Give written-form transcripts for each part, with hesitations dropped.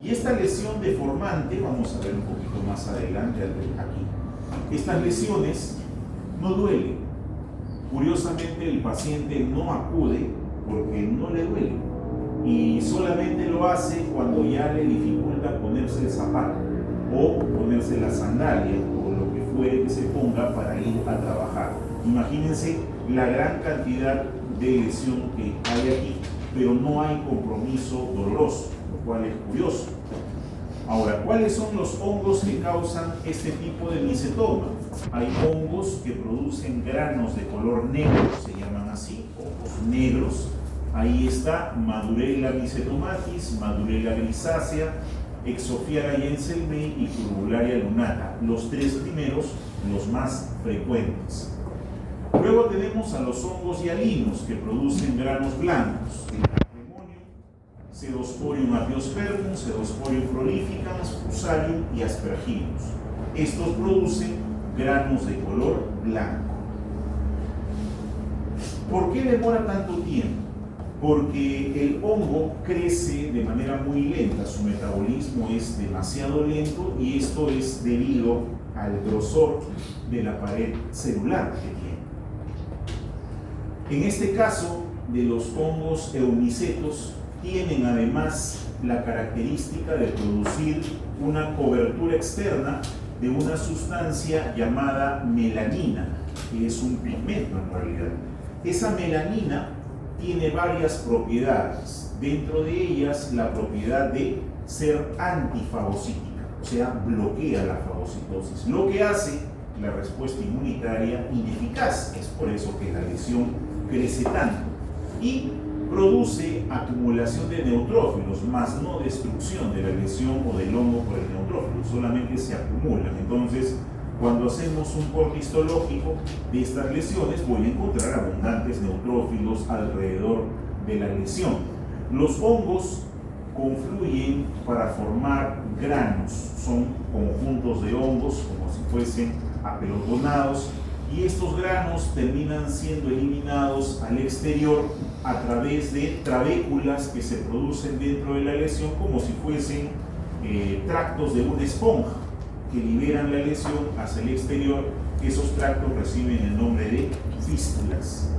Y esta lesión deformante, vamos a ver un poquito más adelante aquí, estas lesiones no duelen. Curiosamente el paciente no acude porque no le duele y solamente lo hace cuando ya le dificulta ponerse el zapato o ponerse la sandalia o lo que fuere que se ponga para ir a trabajar. Imagínense la gran cantidad de lesión que hay aquí, pero no hay compromiso doloroso, lo cual es curioso. Ahora, ¿cuáles son los hongos que causan este tipo de micetoma? Hay hongos que producen granos de color negro, se llaman así, hongos negros. Ahí está Madurella mycetomatis, Madurella grisácea, Exophiara jenselmei y Curbularia lunata. Los tres primeros, los más frecuentes. Luego tenemos a los hongos hialinos que producen granos blancos. Pseudosporium apiospermum, Pseudosporium prolificans, Fusarium y Aspergillus. Estos producen granos de color blanco. ¿Por qué demora tanto tiempo? Porque el hongo crece de manera muy lenta, su metabolismo es demasiado lento y esto es debido al grosor de la pared celular que tiene. En este caso de los hongos eumicetos, tienen además la característica de producir una cobertura externa de una sustancia llamada melanina, que es un pigmento en realidad. Esa melanina tiene varias propiedades, dentro de ellas la propiedad de ser antifagocítica, o sea, bloquea la fagocitosis, lo que hace la respuesta inmunitaria ineficaz. Es por eso que la lesión crece tanto y produce acumulación de neutrófilos, más no destrucción de la lesión o del hongo por el neutrófilo, solamente se acumulan. Entonces, cuando hacemos un corte histológico de estas lesiones, voy a encontrar abundantes neutrófilos alrededor de la lesión. Los hongos confluyen para formar granos, son conjuntos de hongos como si fuesen apelotonados, y estos granos terminan siendo eliminados al exterior a través de trabéculas que se producen dentro de la lesión como si fuesen tractos de una esponja que liberan la lesión hacia el exterior. Esos tractos reciben el nombre de fístulas.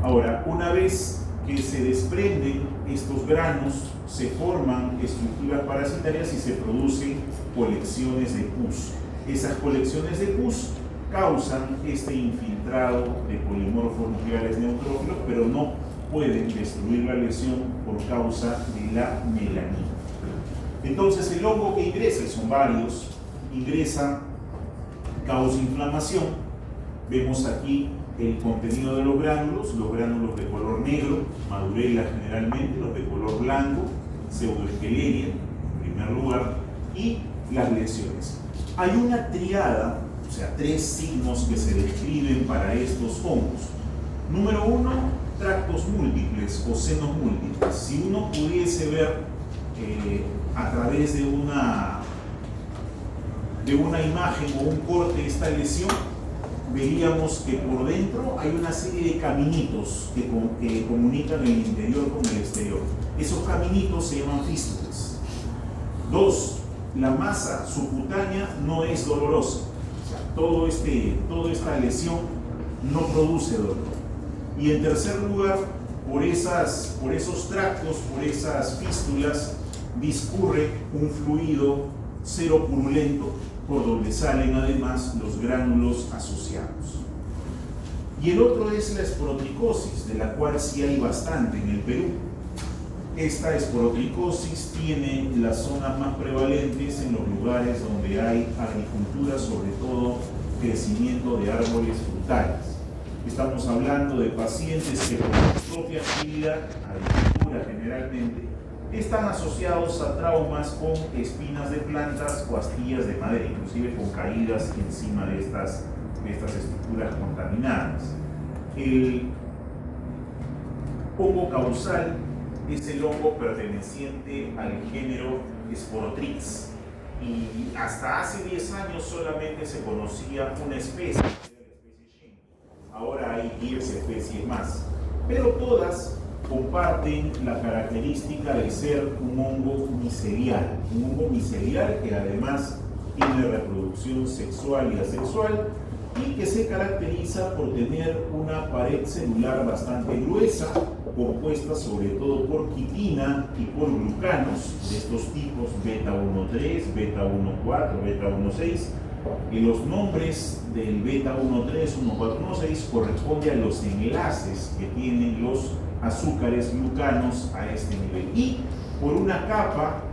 Ahora, una vez que se desprenden estos granos, se forman estructuras parasitarias y se producen colecciones de pus. Esas colecciones de pus causan este infiltrado de polimorfos nucleares neutrófilos, pero no pueden destruir la lesión por causa de la melanina. Entonces el hongo que ingresa, y son varios, ingresa, causa inflamación. Vemos aquí el contenido de los gránulos de color negro, Madurella generalmente, los de color blanco, Pseudoesqueleria en primer lugar, y las lesiones. Hay una triada, o sea, tres signos que se describen para estos hongos. Número uno, tractos múltiples o senos múltiples. Si uno pudiese ver a través de una imagen o un corte de esta lesión, veríamos que por dentro hay una serie de caminitos que comunican el interior con el exterior. Esos caminitos se llaman fístulas. Dos, la masa subcutánea no es dolorosa. Toda esta lesión no produce dolor. Y en tercer lugar, por esos tractos, por esas fístulas, discurre un fluido cero purulento, por donde salen además los gránulos asociados. Y el otro es la esporotricosis, de la cual sí hay bastante en el Perú. Esta esporotricosis tiene las zonas más prevalentes en los lugares donde hay agricultura, sobre todo crecimiento de árboles frutales. Estamos hablando de pacientes que por su propia actividad, agricultura generalmente, están asociados a traumas con espinas de plantas o astillas de madera, inclusive con caídas encima de estas estructuras contaminadas. El hongo causal es el hongo perteneciente al género Sporotrix, y hasta hace 10 años solamente se conocía una especie, que era la especie Shen. Ahora hay 10 especies más, pero todas comparten la característica de ser un hongo micelial que además tiene reproducción sexual y asexual y que se caracteriza por tener una pared celular bastante gruesa, compuesta sobre todo por quitina y por glucanos de estos tipos beta 1,3, beta 1,4, beta 1,6. Y los nombres del beta 1,3, 1,4, 1,6 corresponden a los enlaces que tienen los azúcares glucanos a este nivel. Y por una capa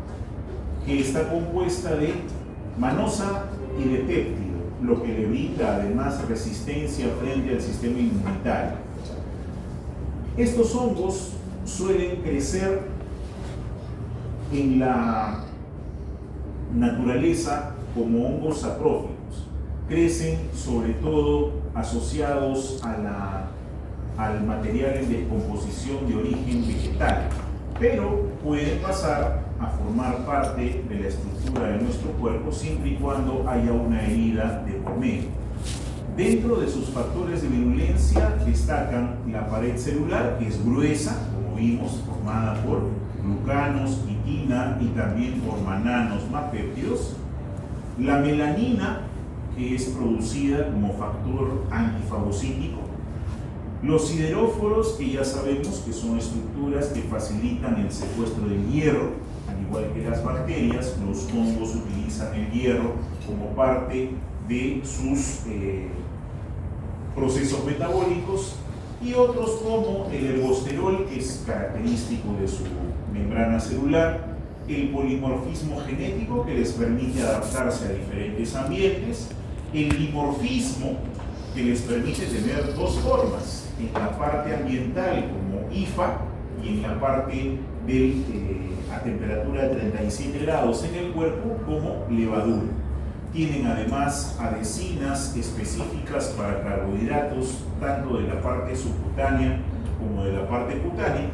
que está compuesta de manosa y de péptido, lo que le brinda además resistencia frente al sistema inmunitario. Estos hongos suelen crecer en la naturaleza como hongos saprófilos. Crecen sobre todo asociados al material en descomposición de origen vegetal, pero pueden pasar a formar parte de la estructura de nuestro cuerpo siempre y cuando haya una herida de por medio. Dentro de sus factores de virulencia destacan la pared celular, que es gruesa, como vimos, formada por glucanos, quitina y también por mananos más péptidos. La melanina, que es producida como factor antifagocítico. Los sideróforos, que ya sabemos que son estructuras que facilitan el secuestro del hierro, al igual que las bacterias, los hongos utilizan el hierro como parte de sus procesos metabólicos, y otros como el ergosterol, que es característico de su membrana celular, el polimorfismo genético, que les permite adaptarse a diferentes ambientes, el dimorfismo, que les permite tener dos formas, en la parte ambiental como IFA y en la parte a temperatura de 37 grados en el cuerpo como levadura. Tienen además adhesinas específicas para carbohidratos, tanto de la parte subcutánea como de la parte cutánea.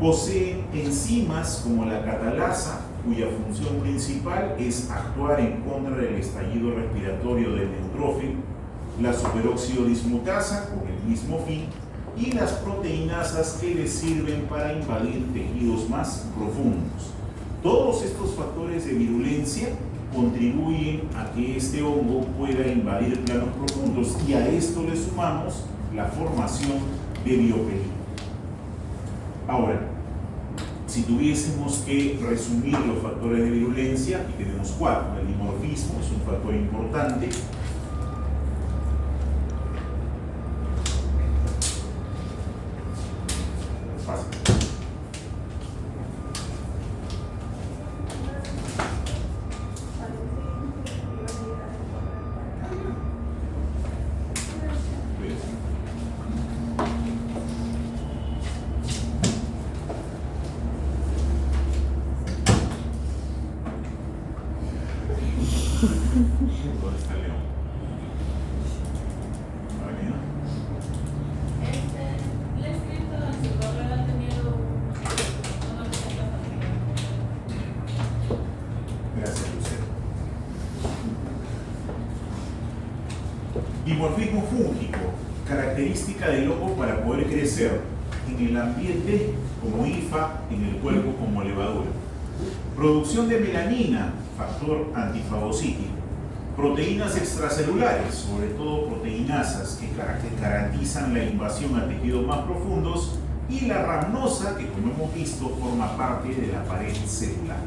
Poseen enzimas como la catalasa, cuya función principal es actuar en contra del estallido respiratorio del neutrófilo, la superóxido dismutasa con el mismo fin, y las proteinasas que les sirven para invadir tejidos más profundos. Todos estos factores de virulencia contribuyen a que este hongo pueda invadir planos profundos, y a esto le sumamos la formación de biopelina. Ahora, si tuviésemos que resumir los factores de virulencia, aquí tenemos cuatro. El dimorfismo es un factor importante. ¿Dónde está el león? Le he escrito en su correo, ha tenido una presentación. Gracias, Lucero. Dimorfismo fúngico, característica del hongo para poder crecer en el ambiente como IFA, en el cuerpo como levadura. Producción de melanina, factor antifagocítico. Proteínas extracelulares, sobre todo proteinasas que garantizan la invasión a tejidos más profundos, y la rhamnosa, que como hemos visto forma parte de la pared celular.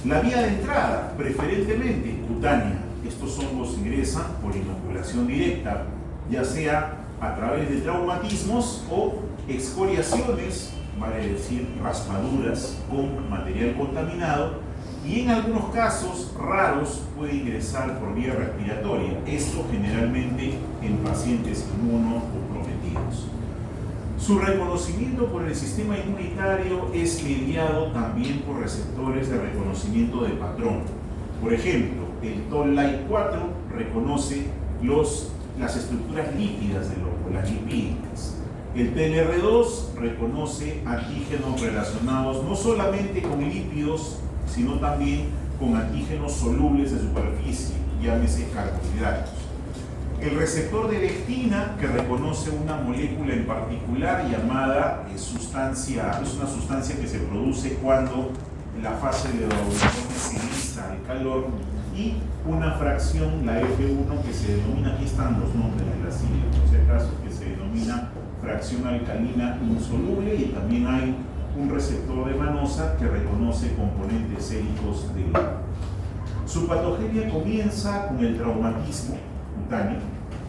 La vía de entrada, preferentemente cutánea. Estos hongos ingresan por inoculación directa, ya sea a través de traumatismos o excoriaciones, vale decir raspaduras con material contaminado, y en algunos casos raros puede ingresar por vía respiratoria, esto generalmente en pacientes inmunocomprometidos. Su reconocimiento por el sistema inmunitario es mediado también por receptores de reconocimiento de patrón. Por ejemplo, el Toll-like 4 reconoce las estructuras lípidas del hongo, las lipídicas. El TLR2 reconoce antígenos relacionados no solamente con lípidos, sino también con antígenos solubles de superficie, llámese carbohidratos. El receptor de lectina, que reconoce una molécula en particular llamada sustancia, es una sustancia que se produce cuando la fase de neurones se inicia al calor, y una fracción, la F1, que se denomina, aquí están los nombres de la sigla, por si acaso, que se denomina fracción alcalina insoluble, y también hay un receptor de manosa que reconoce componentes séricos del agua. Su patogenia comienza con el traumatismo cutáneo.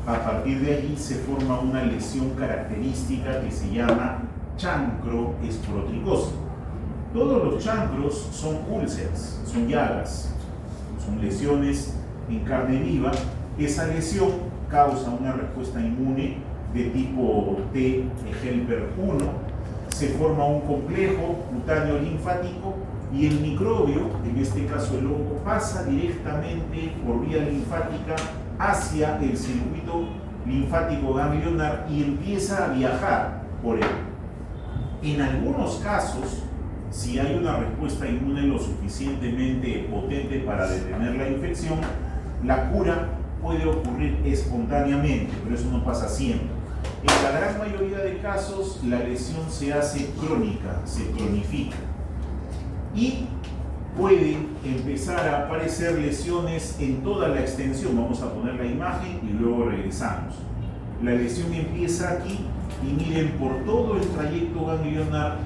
A partir de allí se forma una lesión característica que se llama chancro esporotricósico. Todos los chancros son úlceras, son llagas, son lesiones en carne viva. Esa lesión causa una respuesta inmune de tipo T helper 1, se forma un complejo cutáneo linfático y el microbio, en este caso el hongo, pasa directamente por vía linfática hacia el circuito linfático ganglionar y empieza a viajar por él. En algunos casos, si hay una respuesta inmune lo suficientemente potente para detener la infección, la cura puede ocurrir espontáneamente, pero eso no pasa siempre. En la gran mayoría de casos, la lesión se hace crónica, se cronifica, y pueden empezar a aparecer lesiones en toda la extensión. Vamos a poner la imagen y luego regresamos. La lesión empieza aquí y miren, por todo el trayecto ganglionar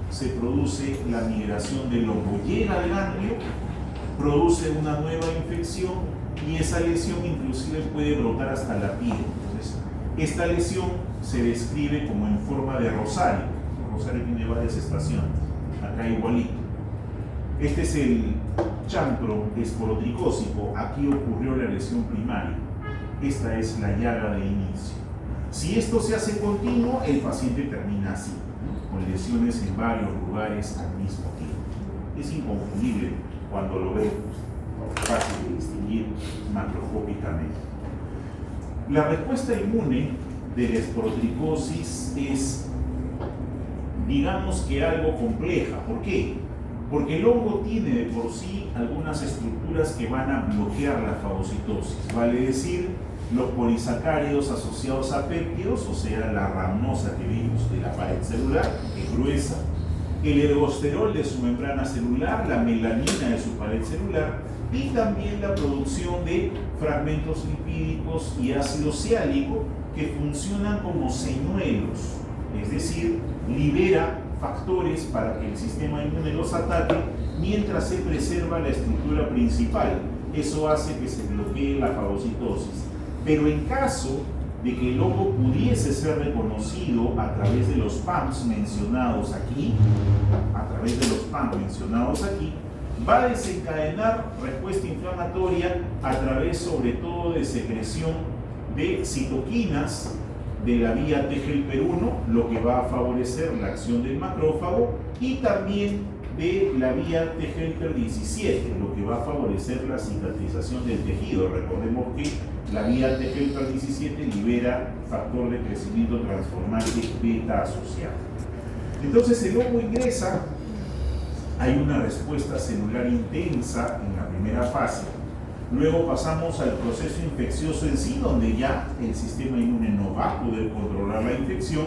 se produce la migración del hongo. Llega al ganglio, produce una nueva infección y esa lesión inclusive puede brotar hasta la piel. Entonces, esta lesión se describe como en forma de rosario. El rosario tiene varias estaciones, acá igualito. Este es el chancro esporotricósico. Aquí ocurrió la lesión primaria. Esta es la llaga de inicio. Si esto se hace continuo, el paciente termina así, con lesiones en varios lugares al mismo tiempo. Es inconfundible cuando lo ve, fácil de distinguir macroscópicamente. La respuesta inmune de la esporotricosis es, digamos que algo compleja. ¿Por qué? Porque el hongo tiene de por sí algunas estructuras que van a bloquear la fagocitosis, vale decir, los polisacáridos asociados a péptidos, o sea, la rhamnosa que vimos de la pared celular, que es gruesa, el ergosterol de su membrana celular, la melanina de su pared celular, y también la producción de fragmentos lipídicos y ácido ciálico que funcionan como señuelos, es decir, libera factores para que el sistema inmune los ataque mientras se preserva la estructura principal. Eso hace que se bloquee la fagocitosis. Pero en caso de que el hongo pudiese ser reconocido a través de los PAMs mencionados aquí, va a desencadenar respuesta inflamatoria a través sobre todo de secreción de citoquinas de la vía T helper 1, lo que va a favorecer la acción del macrófago, y también de la vía T helper 17, lo que va a favorecer la cicatrización del tejido. Recordemos que la vía T helper 17 libera factor de crecimiento transformante beta asociado. Entonces el hongo ingresa, hay una respuesta celular intensa en la primera fase. Luego pasamos al proceso infeccioso en sí, donde ya el sistema inmune no va a poder controlar la infección,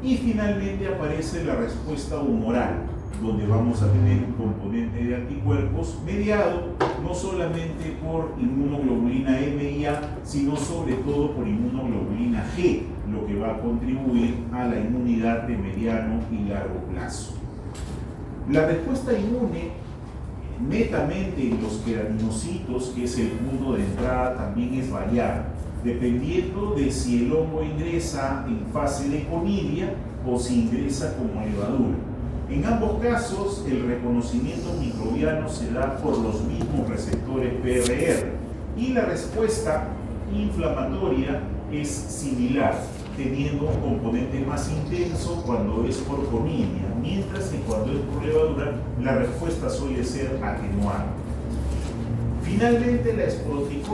y finalmente aparece la respuesta humoral, donde vamos a tener un componente de anticuerpos mediado no solamente por inmunoglobulina M y A, sino sobre todo por inmunoglobulina G, lo que va a contribuir a la inmunidad de mediano y largo plazo. La respuesta inmune netamente en los queratinocitos, que es el punto de entrada, también es variable, dependiendo de si el hongo ingresa en fase de conidia o si ingresa como levadura. En ambos casos, el reconocimiento microbiano se da por los mismos receptores PRR y la respuesta inflamatoria es similar, teniendo un componente más intenso cuando es por conidia, mientras que cuando es por levadura la respuesta suele ser atenuada. Finalmente, la esporotricosis